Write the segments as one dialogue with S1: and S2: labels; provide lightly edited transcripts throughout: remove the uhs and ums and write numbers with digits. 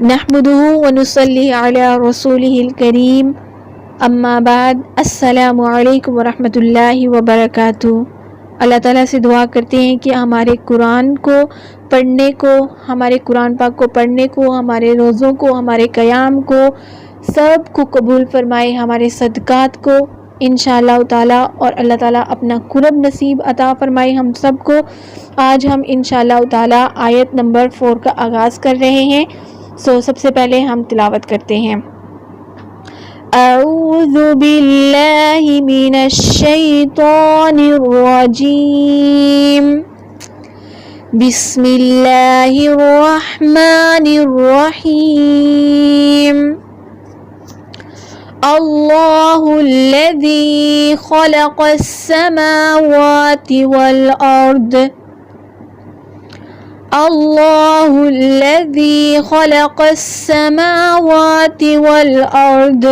S1: نحمده ونصلي على رسوله الكريم اما بعد السلام علیکم ورحمۃ اللہ وبرکاتہ۔ اللہ تعالیٰ سے دعا کرتے ہیں کہ ہمارے قرآن کو پڑھنے کو، ہمارے قرآن پاک کو پڑھنے کو، ہمارے روزوں کو، ہمارے قیام کو سب کو قبول فرمائے، ہمارے صدقات کو انشاءاللہ تعالیٰ، اور اللہ تعالیٰ اپنا قرب نصیب عطا فرمائے ہم سب کو۔ آج ہم انشاءاللہ تعالیٰ آیت نمبر 4 کا آغاز کر رہے ہیں۔ سب سے پہلے ہم تلاوت کرتے ہیں۔ اعوذ باللہ من الشیطان الرجیم، بسم اللہ الرحمن الرحیم۔ اللہ الذی خلق السماوات والارض، اللہ الذی خلق السماوات والارض،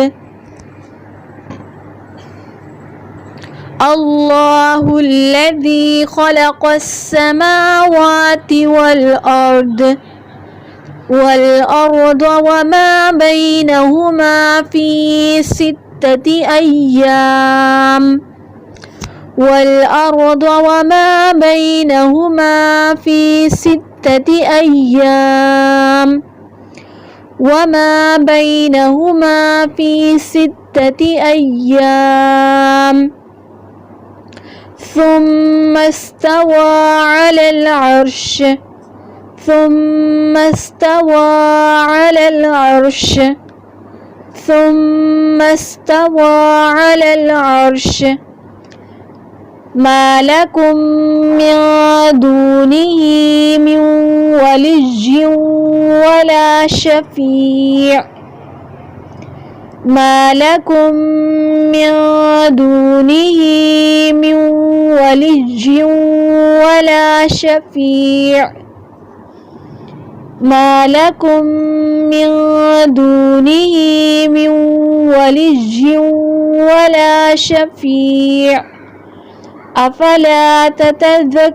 S1: اللہ الذی خلق السماوات والارض وما بینہما فی ستۃ ایام، والأرض وما بينهما في 6 أيام، وما بينهما في 6 أيام، ثم استوى على العرش، ثم استوى على العرش، ثم استوى على العرش، ما لكم من دونه من ولي ولا شفيع، ما لكم من دونه من ولي ولا شفيع، ما لكم من دونه من ولي ولا شفيع، افلا تتذکرون،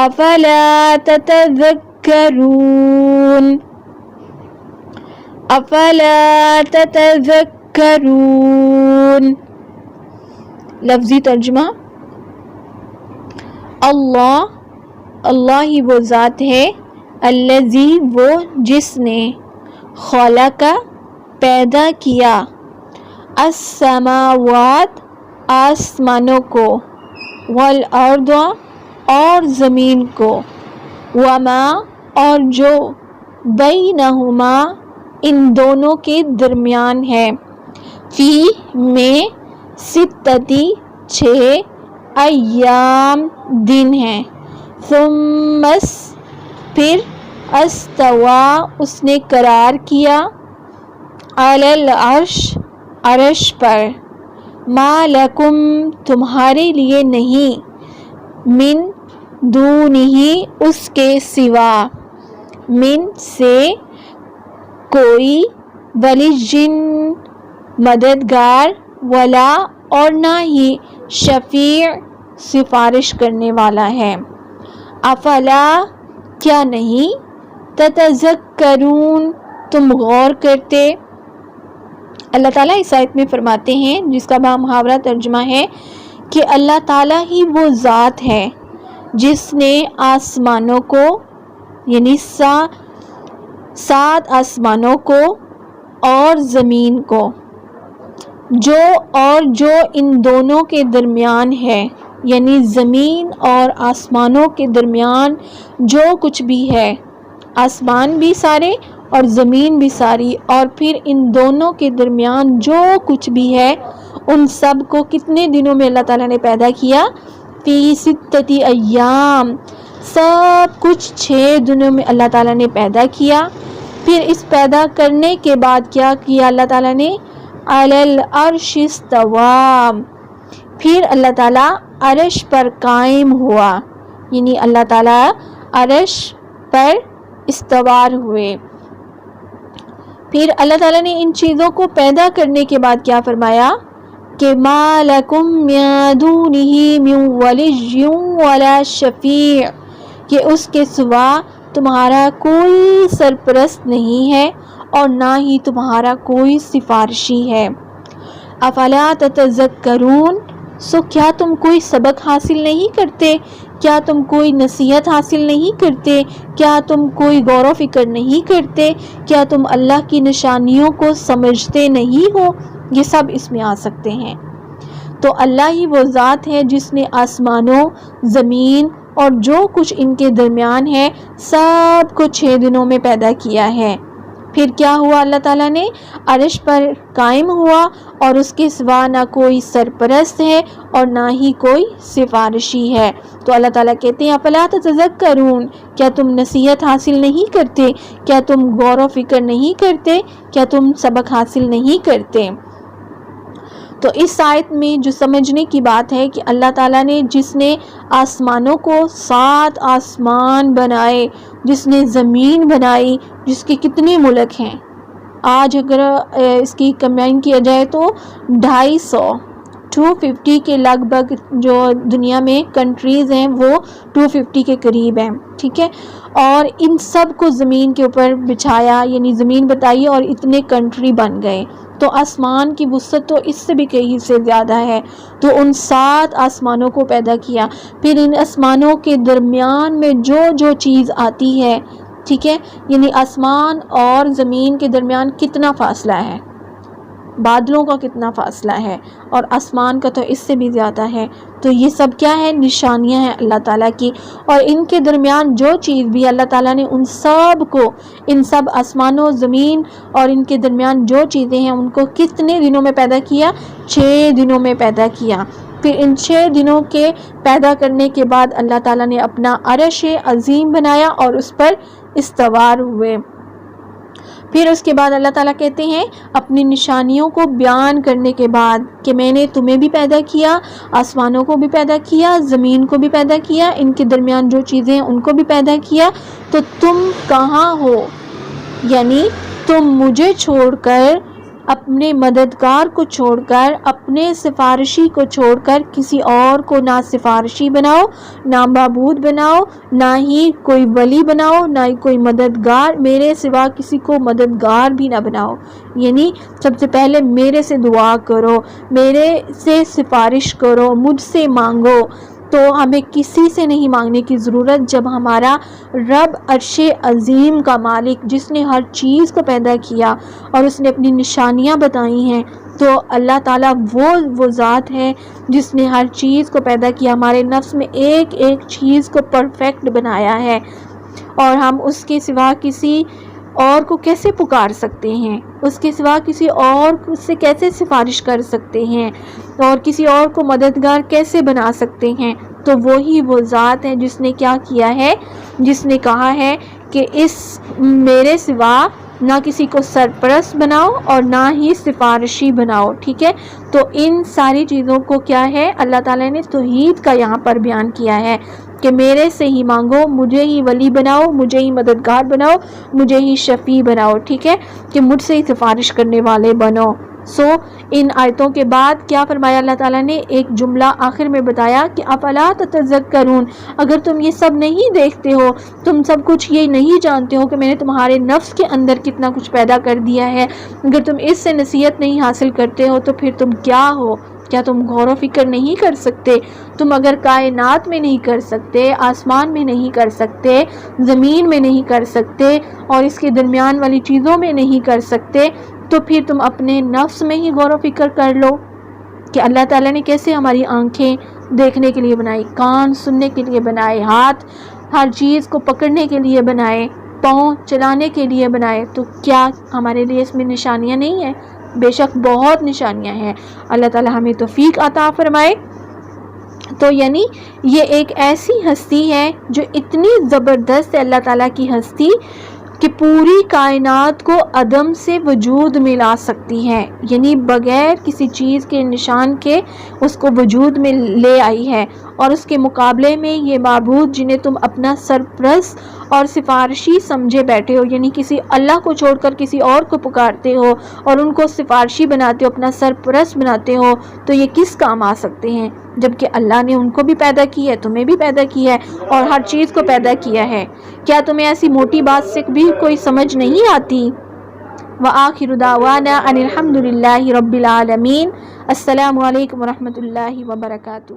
S1: افلا تتذکرون، افلا تتذکرون۔ لفظی ترجمہ، اللہ، اللہ ہی وہ ذات ہے، الذی وہ جس نے، خلق پیدا کیا، السماوات آسمانوں کو، والارض اور زمین کو، وما اور جو، بینہما ان دونوں کے درمیان ہے، فی میں، ستتی 6 ایام دن ہیں، ثم پھر، استوا اس نے قرار کیا، علی العرش عرش پر، ما لکم تمہارے لیے نہیں، من دونہ اس کے سوا، من سے کوئی، ولی مددگار، ولا اور نہ ہی، شفیع سفارش کرنے والا ہے، افلا کیا نہیں، تتذکرون تم غور کرتے۔ اللہ تعالیٰ اس آیت میں فرماتے ہیں، جس کا محاورہ ترجمہ ہے کہ اللہ تعالیٰ ہی وہ ذات ہے جس نے آسمانوں کو، یعنی 7 آسمانوں کو اور زمین کو، جو ان دونوں کے درمیان ہے، یعنی زمین اور آسمانوں کے درمیان جو کچھ بھی ہے، آسمان بھی سارے اور زمین بھی ساری، اور پھر ان دونوں کے درمیان جو کچھ بھی ہے، ان سب کو کتنے دنوں میں اللہ تعالیٰ نے پیدا کیا، فی 6 ایام، سب کچھ 6 دنوں میں اللہ تعالیٰ نے پیدا کیا۔ پھر اس پیدا کرنے کے بعد کیا کیا اللہ تعالیٰ نے، علی العرش استوى، پھر اللہ تعالیٰ عرش پر قائم ہوا، یعنی اللہ تعالیٰ عرش پر استوار ہوئے۔ پھر اللہ تعالیٰ نے ان چیزوں کو پیدا کرنے کے بعد کیا فرمایا کہ ما لکم من دونہ من ولی ولا شفیع، کہ اس کے سوا تمہارا کوئی سرپرست نہیں ہے اور نہ ہی تمہارا کوئی سفارشی ہے۔ افلا تتذکرون، سو کیا تم کوئی سبق حاصل نہیں کرتے؟ کیا تم کوئی نصیحت حاصل نہیں کرتے؟ کیا تم کوئی غور و فکر نہیں کرتے؟ کیا تم اللہ کی نشانیوں کو سمجھتے نہیں ہو؟ یہ سب اس میں آ سکتے ہیں۔ تو اللہ ہی وہ ذات ہے جس نے آسمانوں، زمین اور جو کچھ ان کے درمیان ہے سب کو 6 دنوں میں پیدا کیا ہے۔ پھر کیا ہوا؟ اللہ تعالیٰ نے عرش پر قائم ہوا اور اس کے سوا نہ کوئی سرپرست ہے اور نہ ہی کوئی سفارشی ہے۔ تو اللہ تعالیٰ کہتے ہیں افلا تتذکرون، کیا تم نصیحت حاصل نہیں کرتے؟ کیا تم غور و فکر نہیں کرتے؟ کیا تم سبق حاصل نہیں کرتے؟ تو اس آیت میں جو سمجھنے کی بات ہے کہ اللہ تعالیٰ نے جس نے آسمانوں کو 7 آسمان بنائے، جس نے زمین بنائی، جس کے کتنے ملک ہیں، آج اگر اس کی کمبائن کیا جائے تو 250 کے لگ بھگ جو دنیا میں کنٹریز ہیں وہ 250 کے قریب ہیں، ٹھیک ہے، اور ان سب کو زمین کے اوپر بچھایا، یعنی زمین بتائی اور اتنے کنٹری بن گئے۔ تو آسمان کی وسعت تو اس سے بھی کہیں سے زیادہ ہے۔ تو ان 7 آسمانوں کو پیدا کیا، پھر ان آسمانوں کے درمیان میں جو جو چیز آتی ہے، ٹھیک ہے، یعنی آسمان اور زمین کے درمیان کتنا فاصلہ ہے، بادلوں کا کتنا فاصلہ ہے، اور آسمان کا تو اس سے بھی زیادہ ہے۔ تو یہ سب کیا ہے؟ نشانیاں ہیں اللہ تعالیٰ کی، اور ان کے درمیان جو چیز بھی اللہ تعالیٰ نے ان سب کو، ان سب آسمانوں، زمین اور ان کے درمیان جو چیزیں ہیں ان کو کتنے دنوں میں پیدا کیا؟ 6 دنوں میں پیدا کیا۔ پھر ان 6 دنوں کے پیدا کرنے کے بعد اللہ تعالیٰ نے اپنا عرش عظیم بنایا اور اس پر استوار ہوئے۔ پھر اس کے بعد اللہ تعالیٰ کہتے ہیں اپنی نشانیوں کو بیان کرنے کے بعد کہ میں نے تمہیں بھی پیدا کیا، آسمانوں کو بھی پیدا کیا، زمین کو بھی پیدا کیا، ان کے درمیان جو چیزیں ہیں ان کو بھی پیدا کیا، تو تم کہاں ہو؟ یعنی تم مجھے چھوڑ کر، اپنے مددگار کو چھوڑ کر، اپنے سفارشی کو چھوڑ کر کسی اور کو نہ سفارشی بناؤ، نہ معبود بناؤ، نہ ہی کوئی ولی بناؤ، نہ ہی کوئی مددگار، میرے سوا کسی کو مددگار بھی نہ بناؤ۔ یعنی سب سے پہلے میرے سے دعا کرو، میرے سے سفارش کرو، مجھ سے مانگو۔ تو ہمیں کسی سے نہیں مانگنے کی ضرورت جب ہمارا رب عرش عظیم کا مالک، جس نے ہر چیز کو پیدا کیا اور اس نے اپنی نشانیاں بتائی ہیں، تو اللہ تعالیٰ وہ ذات ہے جس نے ہر چیز کو پیدا کیا، ہمارے نفس میں ایک ایک چیز کو پرفیکٹ بنایا ہے، اور ہم اس کے سوا کسی اور کو کیسے پکار سکتے ہیں، اس کے سوا کسی اور سے کیسے سفارش کر سکتے ہیں، اور کسی اور کو مددگار کیسے بنا سکتے ہیں؟ تو وہی وہ ذات ہے جس نے کیا کیا ہے، جس نے کہا ہے کہ اس میرے سوا نہ کسی کو سرپرست بناؤ اور نہ ہی سفارشی بناؤ، ٹھیک ہے۔ تو ان ساری چیزوں کو کیا ہے، اللہ تعالیٰ نے توحید کا یہاں پر بیان کیا ہے کہ میرے سے ہی مانگو، مجھے ہی ولی بناؤ، مجھے ہی مددگار بناؤ، مجھے ہی شفیع بناؤ، ٹھیک ہے، کہ مجھ سے ہی سفارش کرنے والے بنو۔ ان آیتوں کے بعد کیا فرمایا اللہ تعالیٰ نے؟ ایک جملہ آخر میں بتایا کہ افلا تتذکرون، اگر تم یہ سب نہیں دیکھتے ہو، تم سب کچھ یہ نہیں جانتے ہو کہ میں نے تمہارے نفس کے اندر کتنا کچھ پیدا کر دیا ہے، اگر تم اس سے نصیحت نہیں حاصل کرتے ہو تو پھر تم کیا ہو؟ کیا تم غور و فکر نہیں کر سکتے؟ تم اگر کائنات میں نہیں کر سکتے، آسمان میں نہیں کر سکتے، زمین میں نہیں کر سکتے، اور اس کے درمیان والی چیزوں میں نہیں کر سکتے، تو پھر تم اپنے نفس میں ہی غور و فکر کر لو کہ اللہ تعالیٰ نے کیسے ہماری آنکھیں دیکھنے کے لیے بنائی، کان سننے کے لیے بنائے، ہاتھ ہر چیز کو پکڑنے کے لیے بنائے، پاؤں چلانے کے لیے بنائے، تو کیا ہمارے لیے اس میں نشانیاں نہیں ہیں؟ بے شک بہت نشانیاں ہیں۔ اللہ تعالیٰ ہمیں توفیق عطا فرمائے۔ تو یعنی یہ ایک ایسی ہستی ہے جو اتنی زبردست ہے، اللہ تعالیٰ کی ہستی، کہ پوری کائنات کو عدم سے وجود میں لا سکتی ہے، یعنی بغیر کسی چیز کے نشان کے اس کو وجود میں لے آئی ہے، اور اس کے مقابلے میں یہ معبود جنہیں تم اپنا سرپرست اور سفارشی سمجھے بیٹھے ہو، یعنی کسی اللہ کو چھوڑ کر کسی اور کو پکارتے ہو اور ان کو سفارشی بناتے ہو، اپنا سرپرست بناتے ہو، تو یہ کس کام آ سکتے ہیں جبکہ اللہ نے ان کو بھی پیدا کیا ہے، تمہیں بھی پیدا کیا ہے اور ہر چیز کو پیدا کیا ہے؟ کیا تمہیں ایسی موٹی بات سے بھی کوئی سمجھ نہیں آتی؟ وآخر دعوانا ان الحمد للہ رب العالمین۔ السلام علیکم ورحمۃ اللہ وبرکاتہ۔